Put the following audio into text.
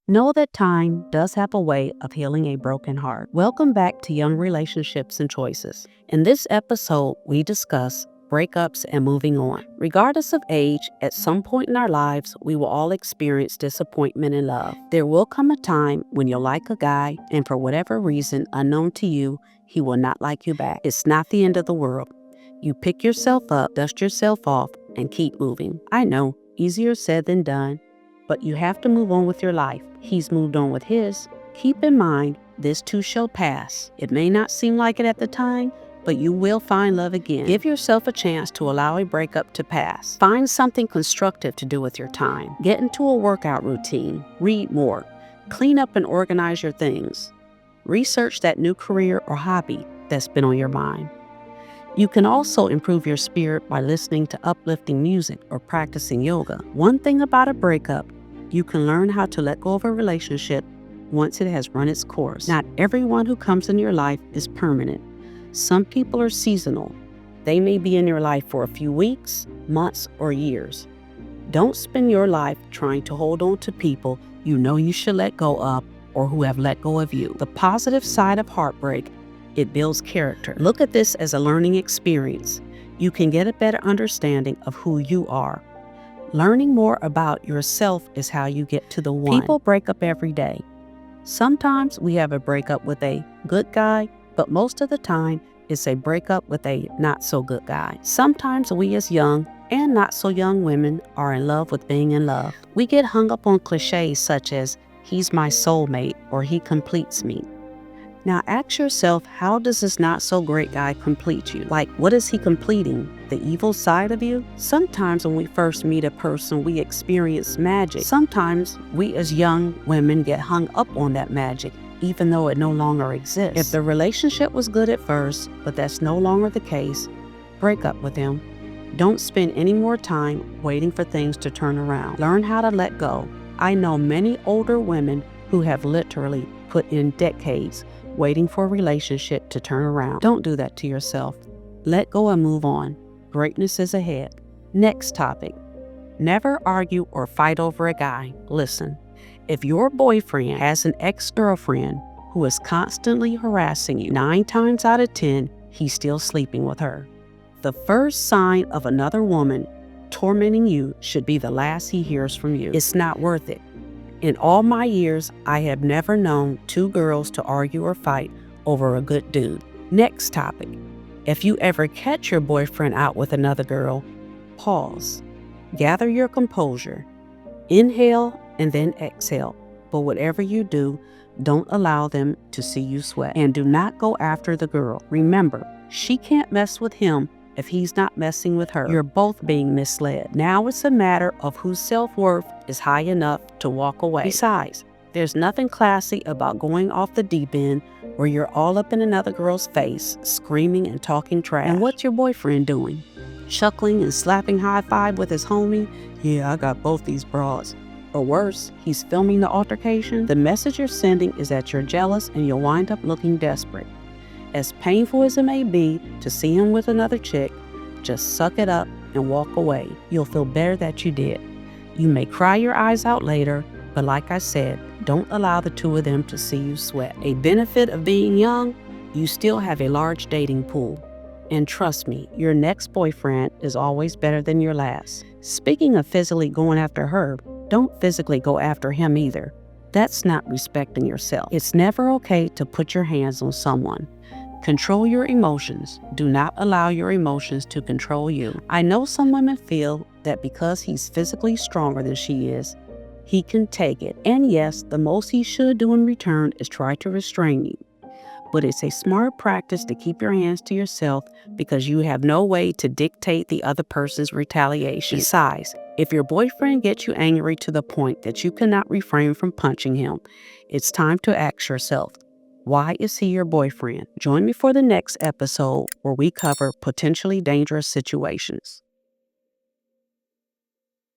Know that time does have a way of healing a broken heart. Welcome back to Young Relationships and Choices. In this episode, we discuss breakups and moving on. Regardless of age, at some point in our lives, we will all experience disappointment in love. There will come a time when you'll like a guy, and for whatever reason unknown to you, he will not like you back. It's not the end of the world. You pick yourself up, dust yourself off, and keep moving. I know, easier said than done, but you have to move on with your life. He's moved on with his. Keep in mind, this too shall pass. It may not seem like it at the time, but you will find love again. Give yourself a chance to allow a breakup to pass. Find something constructive to do with your time. Get into a workout routine. Read more. Clean up and organize your things. Research that new career or hobby that's been on your mind. You can also improve your spirit by listening to uplifting music or practicing yoga. One thing about a breakup, you can learn how to let go of a relationship once it has run its course. Not everyone who comes in your life is permanent. Some people are seasonal. They may be in your life for a few weeks, months, or years. Don't spend your life trying to hold on to people you know you should let go of or who have let go of you. The positive side of heartbreak, it builds character. Look at this as a learning experience. You can get a better understanding of who you are. Learning more about yourself is how you get to the one. People break up every day. Sometimes we have a breakup with a good guy, but most of the time it's a breakup with a not so good guy. Sometimes we as young and not so young women are in love with being in love. We get hung up on cliches such as, he's my soulmate or he completes me. Now ask yourself, how does this not so great guy complete you? Like, what is he completing? The evil side of you? Sometimes when we first meet a person, we experience magic. Sometimes we as young women get hung up on that magic, even though it no longer exists. If the relationship was good at first, but that's no longer the case, break up with him. Don't spend any more time waiting for things to turn around. Learn how to let go. I know many older women who have literally put in decades waiting for a relationship to turn around. Don't do that to yourself. Let go and move on. Greatness is ahead. Next topic. Never argue or fight over a guy. Listen, if your boyfriend has an ex-girlfriend who is constantly harassing you, 9 times out of 10, he's still sleeping with her. The first sign of another woman tormenting you should be the last he hears from you. It's not worth it. In all my years, I have never known 2 girls to argue or fight over a good dude. Next topic. If you ever catch your boyfriend out with another girl, pause. Gather your composure. Inhale and then exhale. But whatever you do, don't allow them to see you sweat. And do not go after the girl. Remember, she can't mess with him if he's not messing with her. You're both being misled. Now it's a matter of whose self-worth is high enough to walk away. Besides, there's nothing classy about going off the deep end where you're all up in another girl's face, screaming and talking trash. And what's your boyfriend doing? Chuckling and slapping high five with his homie? Yeah, I got both these broads. Or worse, he's filming the altercation. The message you're sending is that you're jealous and you'll wind up looking desperate. As painful as it may be to see him with another chick, just suck it up and walk away. You'll feel better that you did. You may cry your eyes out later, but like I said, don't allow the 2 of them to see you sweat. A benefit of being young, you still have a large dating pool. And trust me, your next boyfriend is always better than your last. Speaking of physically going after her, don't physically go after him either. That's not respecting yourself. It's never okay to put your hands on someone. Control your emotions. Do not allow your emotions to control you. I know some women feel that because he's physically stronger than she is, he can take it. And yes, the most he should do in return is try to restrain you. But it's a smart practice to keep your hands to yourself because you have no way to dictate the other person's retaliation. Besides, if your boyfriend gets you angry to the point that you cannot refrain from punching him, it's time to ask yourself, why is he your boyfriend? Join me for the next episode where we cover potentially dangerous situations.